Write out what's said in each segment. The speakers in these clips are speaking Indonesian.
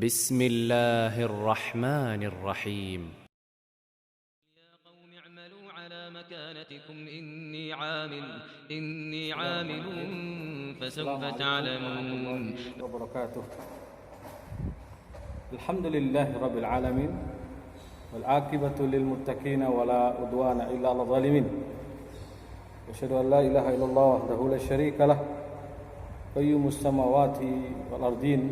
بسم الله الرحمن الرحيم يا قوم اعملوا على مكانتكم إني عامل فسوف تعلمون. وبركاته. الحمد لله رب العالمين والعاقبة للمتقين ولا عدوان إلا على الظالمين. أشهد أن لا إله إلا الله وحده لا شريك له قيوم السماوات والأرضين.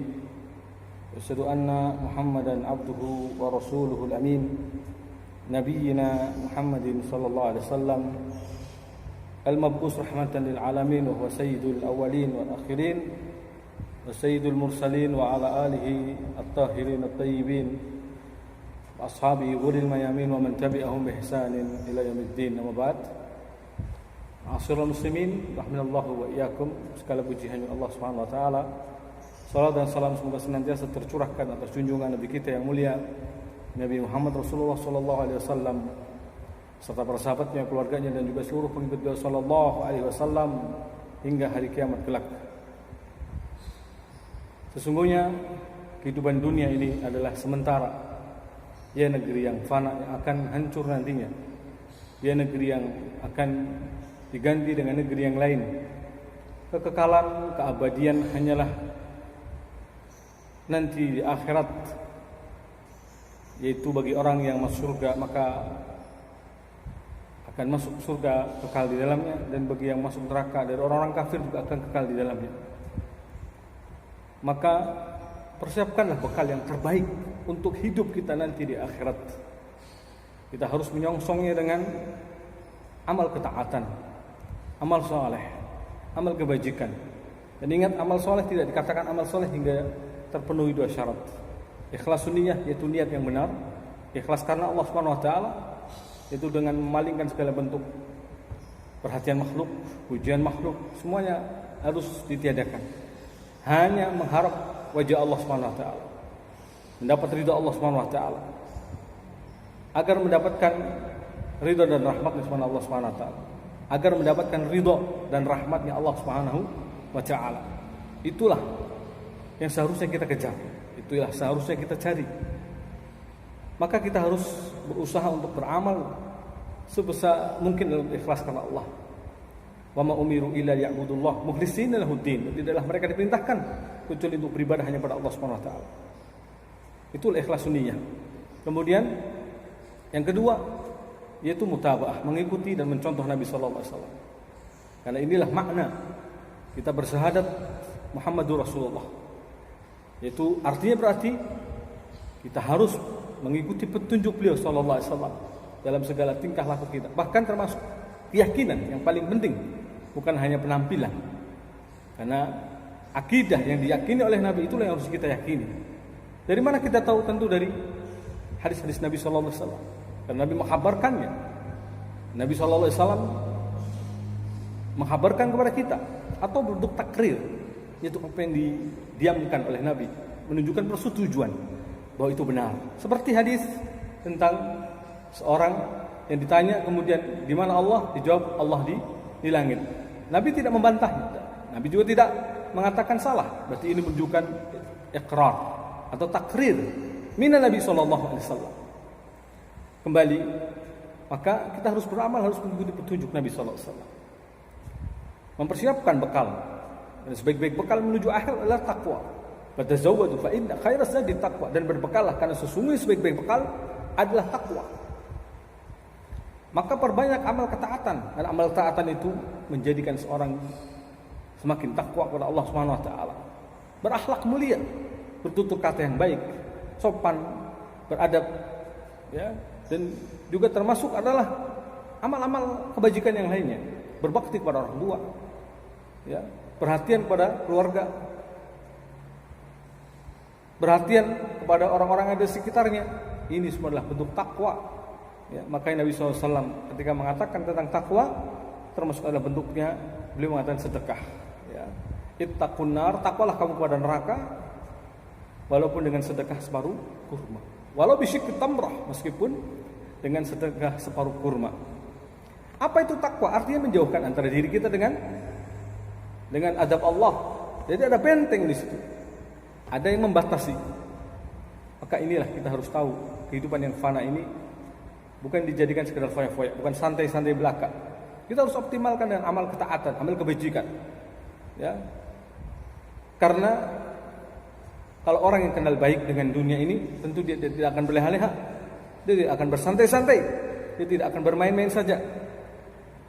أشهد أن محمدا عبده ورسوله الأمين نبينا محمد صلى الله عليه وسلم المبعوث رحمة للعالمين وهو سيد الأولين والآخرين وسيد المرسلين وعلى آله الطاهرين الطيبين وأصحابه غر الميامين ومن تبعهم بإحسان إلى يوم الدين. أما بعد, ma'asyiral muslimin rahimanallahu wa iyyakum, segala puji hanya Allah Subhanahu wa taala. Salat dan salam semoga senantiasa tercurahkan atas junjungan Nabi kita yang mulia Nabi Muhammad Rasulullah sallallahu alaihi wasallam serta para sahabatnya, keluarganya dan juga seluruh pengikut beliau sallallahu alaihi wasallam hingga hari kiamat kelak. Sesungguhnya kehidupan dunia ini adalah sementara. Ya, negeri yang fana yang akan hancur nantinya. Ya, negeri yang akan diganti dengan negeri yang lain. Kekekalan, keabadian hanyalah nanti di akhirat, yaitu bagi orang yang masuk surga maka akan masuk surga kekal di dalamnya, dan bagi yang masuk neraka dari orang-orang kafir juga akan kekal di dalamnya. Maka persiapkanlah bekal yang terbaik untuk hidup kita nanti di akhirat. Kita harus menyongsongnya dengan amal ketaatan, amal soleh, amal kebajikan. Dan ingat, amal soleh tidak dikatakan amal soleh hingga terpenuhi dua syarat. Ikhlas sunniyah, yaitu niat yang benar. Ikhlas karena Allah Subhanahu wa taala, yaitu dengan memalingkan segala bentuk perhatian makhluk, pujian makhluk, semuanya harus ditiadakan. Hanya mengharap wajah Allah Subhanahu wa taala, mendapat ridha Allah Subhanahu wa taala. Agar mendapatkan ridha dan rahmatnya Allah Subhanahu wa taala, agar mendapatkan ridha dan rahmatnya Allah Subhanahu wa taala. Itulah yang seharusnya kita kejar, itulah seharusnya kita cari. Maka kita harus berusaha untuk beramal sebesar mungkin dalam ikhlas karena Allah. Wa ma umiru illa liya'budullah mukhlishina lahuddin. Tidaklah mereka diperintahkan kecuali untuk beribadah hanya pada Allah Subhanahu wa taala. Itulah ikhlas sunniyah. Kemudian yang kedua yaitu mutabaah, mengikuti dan mencontoh Nabi sallallahu alaihi wasallam. Karena inilah makna kita bersyahadat Muhammadur Rasulullah. Yaitu artinya berarti kita harus mengikuti petunjuk beliau sallallahu alaihi wasallam dalam segala tingkah laku kita, bahkan termasuk keyakinan yang paling penting, bukan hanya penampilan. Karena akidah yang diyakini oleh Nabi itulah yang harus kita yakini. Dari mana kita tahu? Tentu dari hadis-hadis Nabi sallallahu alaihi wasallam. Karena Nabi menghabarkannya. Nabi sallallahu alaihi wasallam menghabarkan kepada kita atau bentuk takrir, yaitu apa yang didiamkan oleh Nabi, menunjukkan persetujuan bahwa itu benar. Seperti hadis tentang seorang yang ditanya kemudian di mana Allah, dijawab Allah di langit. Nabi tidak membantahnya. Nabi juga tidak mengatakan salah. Berarti ini menunjukkan iqrar atau takrir minan Nabi sallallahu alaihi wasallam. Kembali, maka kita harus beramal, harus mengikuti petunjuk Nabi sallallahu alaihi wasallam. Mempersiapkan bekal. Dan sebaik-baik bekal menuju akhir adalah takwa. Fatazawwadu fa inna khairaz zadi taqwa. Dan berbekallah karena sesungguhnya sebaik-baik bekal adalah takwa. Maka perbanyak amal ketaatan, dan amal ketaatan itu menjadikan seorang semakin takwa kepada Allah Subhanahu wa taala. Berakhlak mulia, bertutur kata yang baik, sopan, beradab, ya. Dan juga termasuk adalah amal-amal kebajikan yang lainnya. Berbakti kepada orang tua, ya, perhatian kepada keluarga, perhatian kepada orang-orang yang ada di sekitarnya. Ini semua adalah bentuk takwa. Ya, makanya Nabi SAW ketika mengatakan tentang takwa, termasuk adalah bentuknya, beliau mengatakan sedekah. Ya. Ittaqun nar, takwalah kamu kepada neraka, walaupun dengan sedekah separuh kurma. Walau bisyikki tamrah, meskipun dengan sedekah separuh kurma. Apa itu takwa? Artinya menjauhkan antara diri kita dengan adab Allah. Jadi ada benteng di situ. Ada yang membatasi. Maka inilah kita harus tahu, kehidupan yang fana ini bukan dijadikan sekedar foya-foya, bukan santai-santai belaka. Kita harus optimalkan dengan amal ketaatan, amal kebajikan. Ya. Karena kalau orang yang kenal baik dengan dunia ini, tentu dia tidak akan berleha-leha. Dia tidak akan bersantai-santai. Dia tidak akan bermain-main saja.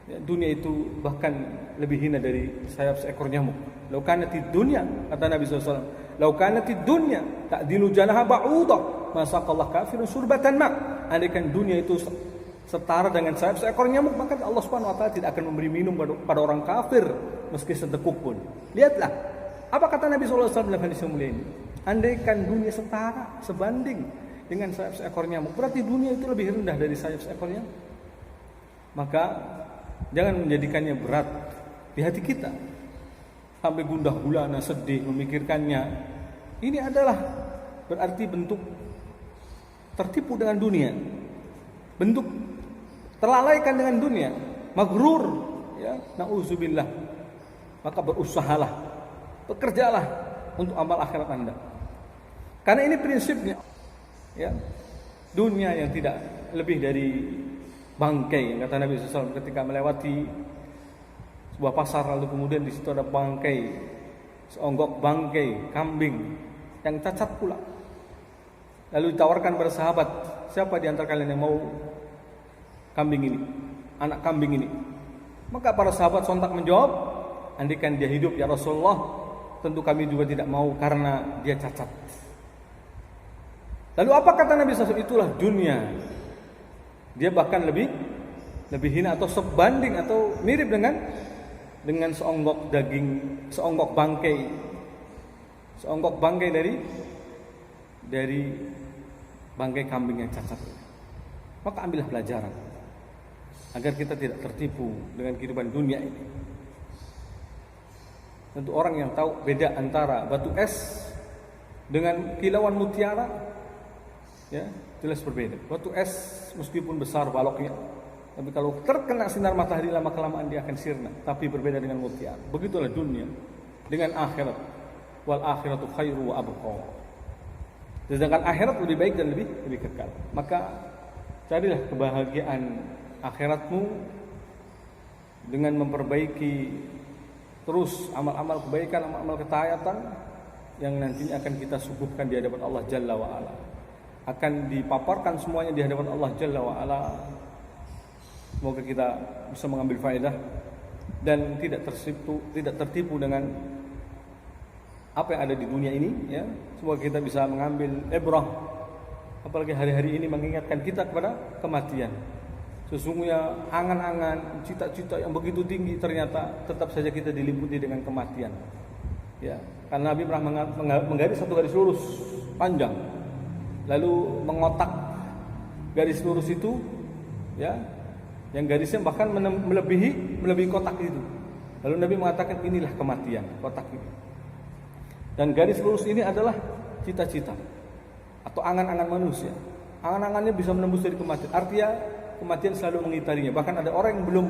Ya, dunia itu bahkan lebih hina dari sayap seekor nyamuk. Lau kanatid dunya, kata Nabi SAW, lau kanatid dunya ta'dilu janaha ba'udah, masaqallah kafirun surbatan ma'. Andaikan dunia itu setara dengan sayap seekor nyamuk, maka Allah Subhanahu wa taala tidak akan memberi minum pada orang kafir meski setekuk pun. Lihatlah, apa kata Nabi SAW dalam hadis yang mulia ini? Andaikan dunia setara, sebanding dengan sayap seekor nyamuk, berarti dunia itu lebih rendah dari sayap seekor nyamuk. Maka jangan menjadikannya berat di hati kita sampai gundah gulana, sedih memikirkannya. Ini adalah berarti bentuk tertipu dengan dunia, bentuk terlalaikan dengan dunia, maghrur, ya, na'udzubillah. Maka berusahalah, bekerjalah untuk amal akhirat Anda. Karena ini prinsipnya, ya. Dunia yang tidak lebih dari bangkai, kata Nabi SAW ketika melewati sebuah pasar, lalu kemudian di situ ada bangkai, seonggok bangkai kambing yang cacat pula. Lalu ditawarkan kepada sahabat, siapa di antara kalian yang mau kambing ini, anak kambing ini? Maka para sahabat sontak menjawab, andaikan dia hidup ya Rasulullah, tentu kami juga tidak mau karena dia cacat. Lalu apa kata Nabi SAW? Itulah dunia. Dia bahkan lebih hina atau sebanding atau mirip dengan seonggok daging, seonggok bangkai dari bangkai kambing yang cacat. Maka ambillah pelajaran agar kita tidak tertipu dengan kehidupan dunia ini. Tentu orang yang tahu beda antara batu es dengan kilauan mutiara, ya, jelas berbeda. Batu es meskipun besar baloknya, tapi kalau terkena sinar matahari lama kelamaan dia akan sirna. Tapi berbeda dengan mutiara. Begitulah dunia dengan akhirat. Wal akhiratu khairu wa abqa. Sedangkan akhirat lebih baik dan lebih kekal. Maka carilah kebahagiaan akhiratmu dengan memperbaiki terus amal-amal kebaikan, amal-amal ketaatan yang nantinya akan kita suguhkan di hadapan Allah Jalla wa Ala. Akan dipaparkan semuanya di hadapan Allah Jalla wa Ala. Semoga kita bisa mengambil faedah dan tidak tertipu dengan apa yang ada di dunia ini, ya. Semoga kita bisa mengambil ibrah. Apalagi hari-hari ini mengingatkan kita kepada kematian. Sesungguhnya angan-angan, cita-cita yang begitu tinggi ternyata tetap saja kita diliputi dengan kematian. Ya, karena Nabi pernah menggaris satu garis lurus panjang, lalu mengotak garis lurus itu, ya, yang garisnya bahkan melebihi kotak itu. Lalu Nabi mengatakan inilah kematian, kotak ini. Dan garis lurus ini adalah cita-cita atau angan-angan manusia. Angan-angannya bisa menembus dari kematian. Artinya kematian selalu mengitarinya. Bahkan ada orang yang belum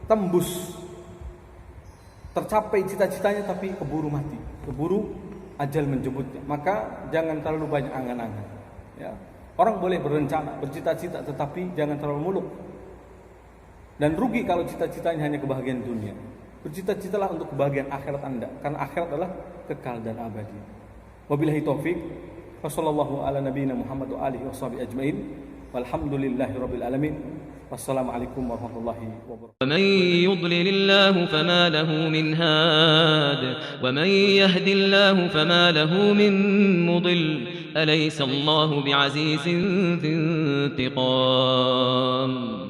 tembus tercapai cita-citanya tapi keburu mati, keburu ajal menjemputnya. Maka jangan terlalu banyak angan-angan, ya. Orang boleh berencana, bercita-cita, tetapi jangan terlalu muluk. Dan rugi kalau cita-citanya hanya kebahagiaan dunia. Bercita-citalah untuk kebahagiaan akhirat Anda, karena akhirat adalah kekal dan abadi. Wabillahi taufik. Wassallallahu ala nabiyina Muhammad wa alihi washabihi ajmain. Walhamdulillahirabbil alamin. Wassalamualaikum warahmatullahi wabarakatuh. ومن يضلل الله فما له من هاد ومن يهد الله فما له من مضل أليس الله بعزيز ذي انتقام.